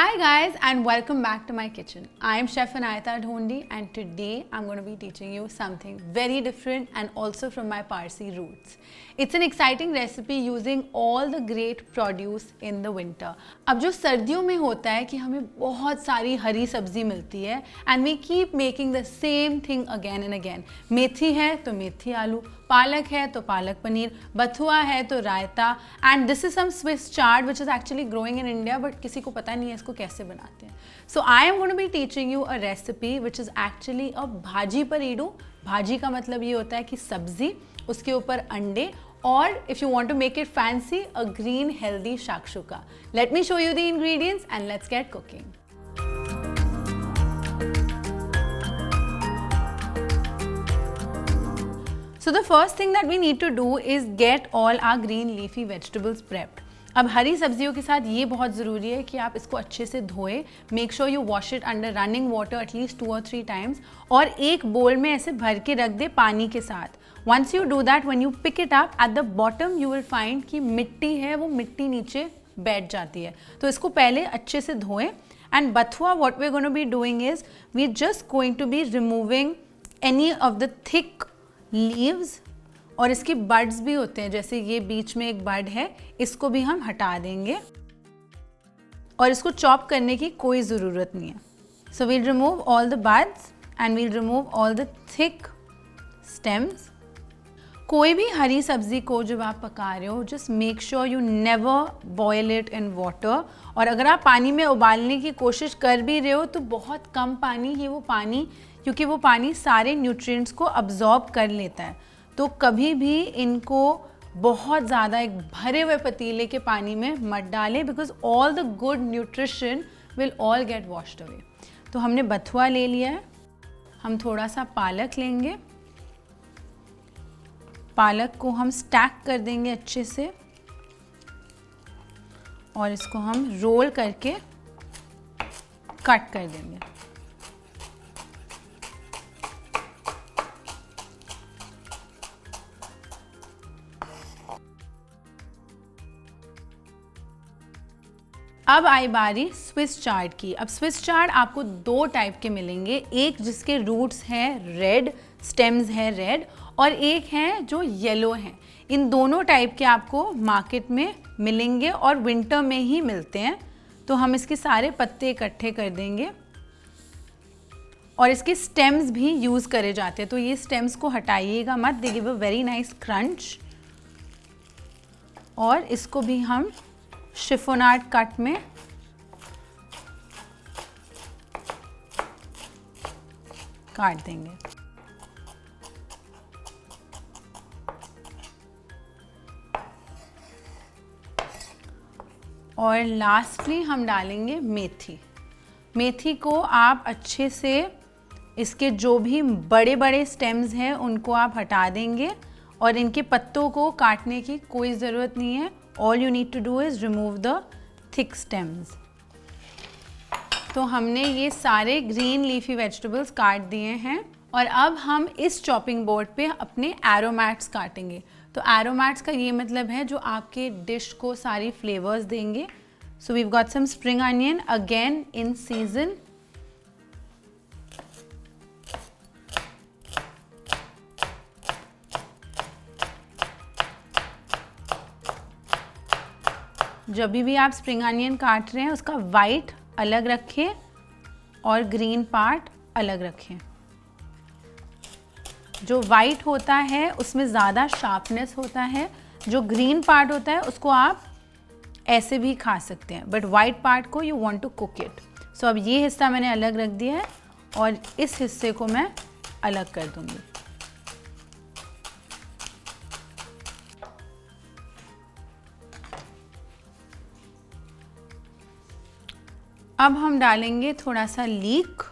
Hi guys and welcome back to my kitchen. I am Chef Anayata Dhondi and today I'm going to be teaching you something very different and also from my Parsi roots. It's an exciting recipe using all the great produce in the winter. अब जो सर्दियों में होता है कि हमें बहुत सारी हरी सब्जी मिलती है and we keep making the same thing again and again. मेथी है तो मेथी आलू, पालक है तो पालक पनीर, बथुआ है तो रायता and this is some Swiss chard which is actually growing in India but किसी को पता नहीं है इसको कैसे बनाते हैं. So I am going to be teaching you a recipe which is actually a भाजी परीडू. भाजी का मतलब ये होता है कि सब्जी, उसके ऊपर अंडे और if you want to make it fancy, a green healthy shakshuka. Let me show you the ingredients and let's get cooking. So the first thing that we need to do is get all our green leafy vegetables prepped. अब हरी सब्जियों के साथ ये बहुत ज़रूरी है कि आप इसको अच्छे से धोएं. Make sure you wash it under running water at least 2 or 3 times और एक बोल में ऐसे भर के रख दे पानी के साथ. Once you do that, when you pick it up at the bottom you will find कि मिट्टी है वो मिट्टी नीचे बैठ जाती है. तो इसको पहले अच्छे से धोएं. And bathua what we are going to be doing is we are just going to be removing any of the thick leaves और इसकी बड्स भी होते हैं, जैसे ये बीच में एक बड है, इसको भी हम हटा देंगे और इसको चॉप करने की कोई ज़रूरत नहीं है. So we'll remove all the buds and we'll remove all the thick stems. कोई भी हरी सब्जी को जब आप पका रहे हो just make sure you never boil it in water. और अगर आप पानी में उबालने की कोशिश कर भी रहे हो तो बहुत कम पानी ही वो पानी, क्योंकि वो पानी सारे न्यूट्रिएंट्स को अब्जॉर्ब कर लेता है. तो कभी भी इनको बहुत ज़्यादा एक भरे हुए पतीले के पानी में मत डालें because all the good nutrition will all get washed away. तो हमने बथुआ ले लिया है. हम थोड़ा सा पालक लेंगे. पालक को हम स्टैक कर देंगे अच्छे से और इसको हम रोल करके कट कर देंगे. अब आई बारी स्विस चार्ड की. अब स्विस चार्ड आपको 2 टाइप के मिलेंगे. एक जिसके रूट्स हैं रेड, स्टेम्स हैं रेड, और एक हैं जो येलो हैं. इन दोनों टाइप के आपको मार्केट में मिलेंगे और विंटर में ही मिलते हैं. तो हम इसके सारे पत्ते इकट्ठे कर देंगे और इसके स्टेम्स भी यूज़ करे जाते हैं. तो ये स्टेम्स को हटाइएगा मत, they give a very nice crunch. और इसको भी हम शिफोनाट कट में काट देंगे. और लास्टली हम डालेंगे मेथी. मेथी को आप अच्छे से इसके जो भी बड़े बड़े स्टेम्स हैं उनको आप हटा देंगे और इनके पत्तों को काटने की कोई ज़रूरत नहीं है. All you need to do is remove the thick stems. तो हमने ये सारे ग्रीन लीफी वेजिटेबल्स काट दिए हैं और अब हम इस चॉपिंग बोर्ड पे अपने एरोमैट्स काटेंगे. तो एरोमैट्स का ये मतलब है जो आपके डिश को सारी फ्लेवर्स देंगे. So we've got some spring onion again in season. जब भी आप स्प्रिंग अनियन काट रहे हैं उसका वाइट अलग रखें और ग्रीन पार्ट अलग रखें. जो वाइट होता है उसमें ज़्यादा शार्पनेस होता है. जो ग्रीन पार्ट होता है उसको आप ऐसे भी खा सकते हैं बट वाइट पार्ट को you want to cook it. So अब ये हिस्सा मैंने अलग रख दिया है और इस हिस्से को मैं अलग कर दूँगी. अब हम डालेंगे थोड़ा सा लीक.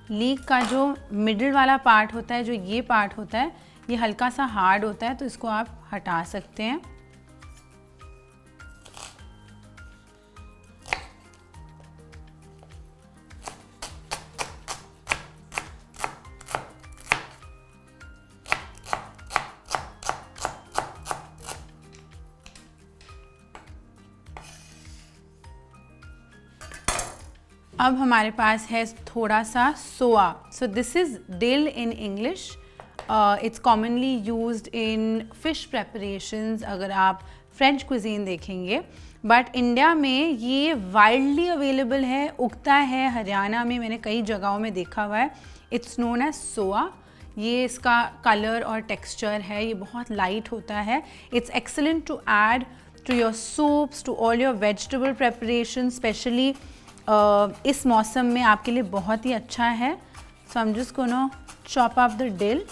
लीक का जो मिडिल वाला पार्ट होता है, जो ये पार्ट होता है, ये हल्का सा हार्ड होता है तो इसको आप हटा सकते हैं. अब हमारे पास है थोड़ा सा सोआ. So this is deal in English. It's commonly used in fish preparations अगर आप फ्रेंच क्विजीन देखेंगे. बट इंडिया में ये वाइल्डली अवेलेबल है, उगता है हरियाणा में, मैंने कई जगहों में देखा हुआ है. इट्स नोन एज सोआ. ये इसका कलर और टेक्सचर है, ये बहुत लाइट होता है. It's excellent to add to your soups, to all your vegetable preparation. Especially इस मौसम में आपके लिए बहुत ही अच्छा है. So I am just gonna chop up the dill.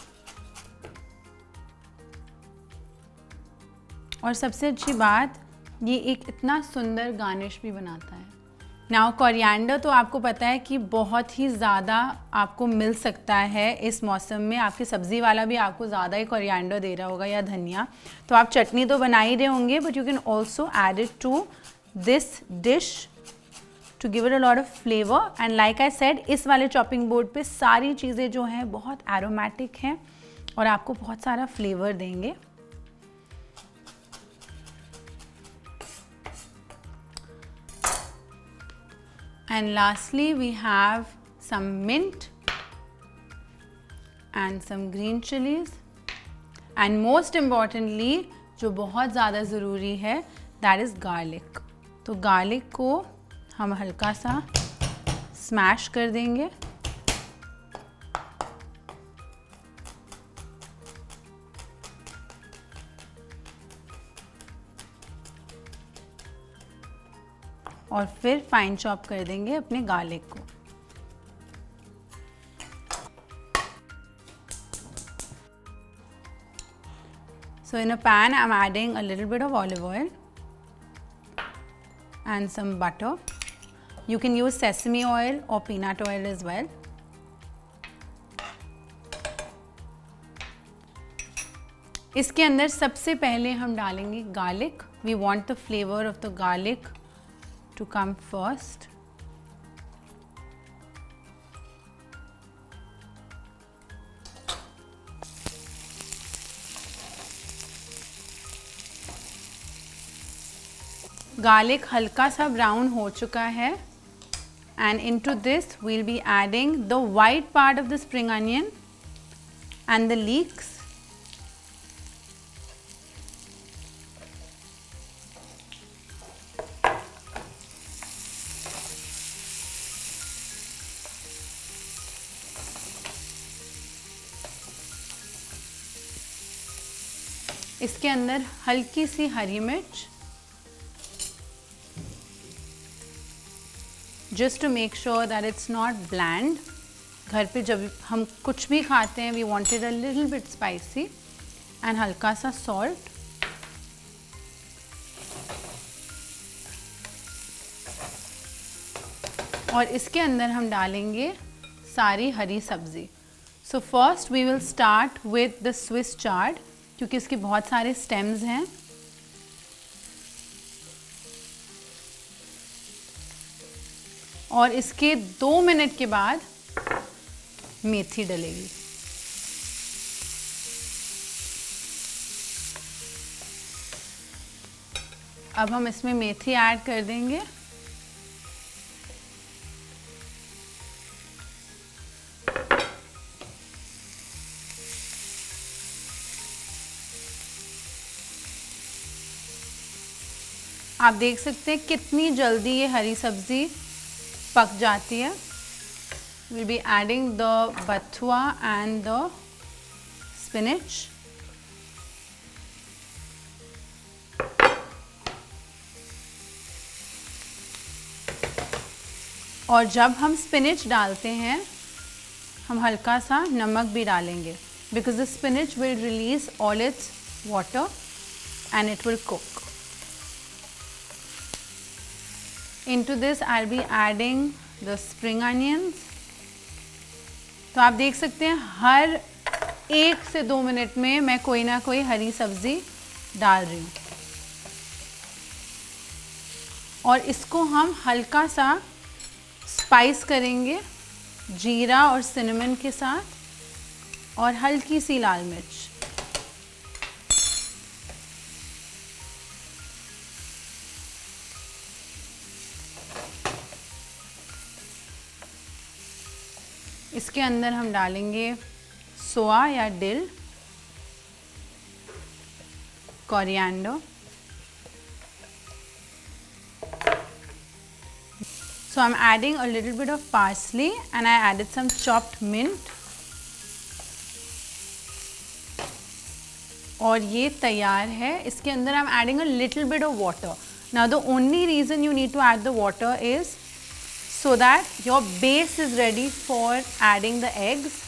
और सबसे अच्छी बात, ये एक इतना सुंदर गार्निश भी बनाता है. नाउ कोरिएंडर तो आपको पता है कि बहुत ही ज़्यादा आपको मिल सकता है इस मौसम में. आपकी सब्ज़ी वाला भी आपको ज़्यादा ही कोरिएंडर दे रहा होगा या धनिया. तो आप चटनी तो बना ही रहे होंगे, but you can also add it to this dish to give it a lot of flavour. And like I said, इस वाले चॉपिंग बोर्ड पे सारी चीज़ें जो हैं बहुत एरोमेटिक हैं और आपको बहुत सारा फ्लेवर देंगे. And lastly we have some mint and some green chilies, and most importantly जो बहुत ज़्यादा ज़रूरी है, that is garlic. तो garlic को हम हल्का सा स्मैश कर देंगे. और फिर फाइन चॉप कर देंगे अपने गार्लिक को. So in a pan I'm adding a little bit of olive oil and some butter. You can use sesame oil or peanut oil as well. इसके अंदर सबसे पहले हम डालेंगे garlic. We want the flavor of the garlic to come first. Garlic हल्का सा brown हो चुका है. And into this we'll be adding the white part of the spring onion and the leeks. इसके अंदर हल्की सी हरी मिर्च, just to make sure that it's not bland. घर पे जब हम कुछ भी खाते हैं we wanted a little bit spicy. And हल्का सा सॉल्ट. और इसके अंदर हम डालेंगे सारी हरी सब्जी. So first we will start with the Swiss chard, क्योंकि इसके बहुत सारे स्टेम्स हैं. और इसके 2 मिनट के बाद मेथी डलेगी. अब हम इसमें मेथी ऐड कर देंगे. आप देख सकते हैं कितनी जल्दी ये हरी सब्जी पक जाती है. We'll be adding the bathua and the spinach. और जब हम स्पिनच डालते हैं हम हल्का सा नमक भी डालेंगे, because the spinach will release all its water and it will cook. Into this I'll be adding the spring onions. तो आप देख सकते हैं हर 1 से 2 मिनट में मैं कोई ना कोई हरी सब्जी डाल रही हूँ. और इसको हम हल्का सा स्पाइस करेंगे जीरा और सिनेमन के साथ और हल्की सी लाल मिर्च. इसके अंदर हम डालेंगे सोया या dill, coriander, so I'm adding a little bit of parsley and I added some chopped mint. और ये तैयार है. इसके अंदर I'm adding a little bit of water. Now the only reason you need to add the water is so that your base is ready for adding the eggs.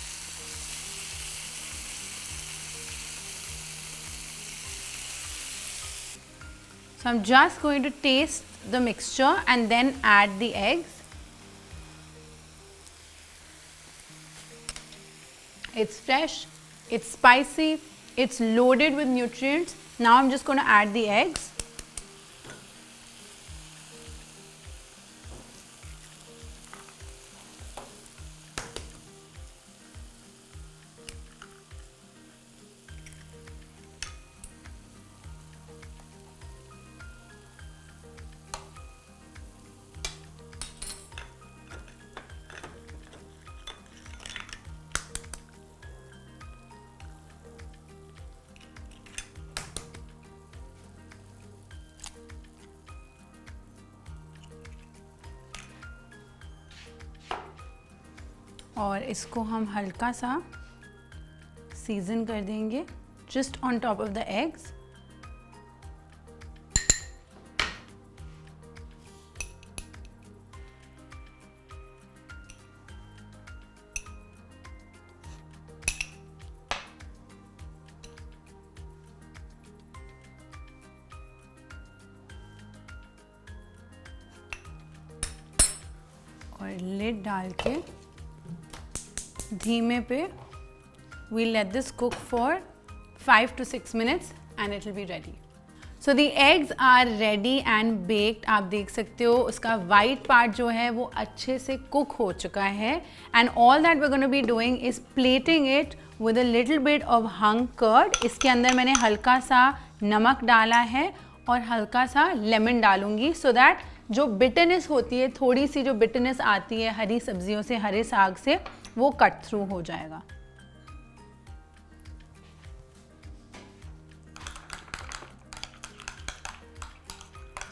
So I'm just going to taste the mixture and then add the eggs. It's fresh, it's spicy, it's loaded with nutrients. Now I'm just going to add the eggs. और इसको हम हल्का सा season कर देंगे just on top of the eggs. और lid डाल के धीमे पे we'll let this cook for 5 to 6 minutes and it will be ready. So the eggs are ready and baked. आप देख सकते हो उसका white part जो है वो अच्छे से cook हो चुका है. And all that we're going to be doing is plating it with a little bit of hung curd. इसके अंदर मैंने हल्का सा नमक डाला है और हल्का सा लेमन डालूंगी so that जो बिटरनेस होती है, थोड़ी सी जो बिटरनेस आती है हरी सब्जियों से, हरे साग से, वो कट थ्रू हो जाएगा.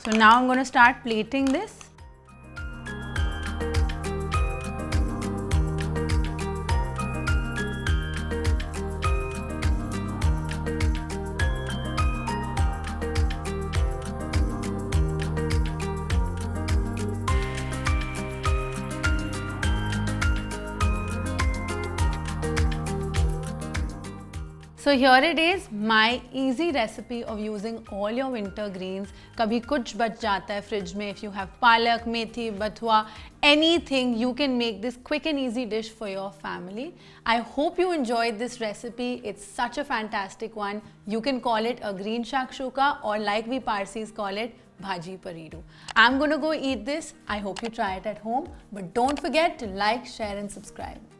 So now I'm going to start plating this. So here it is, my easy recipe of using all your winter greens. कभी कुछ बच जाता है फ्रिज में, if you have palak, methi, bathua, anything, you can make this quick and easy dish for your family. I hope you enjoyed this recipe. It's such a fantastic one. You can call it a green shakshuka or like we Parsis call it, bhaji paridu. I'm going to go eat this. I hope you try it at home. But don't forget to like, share and subscribe.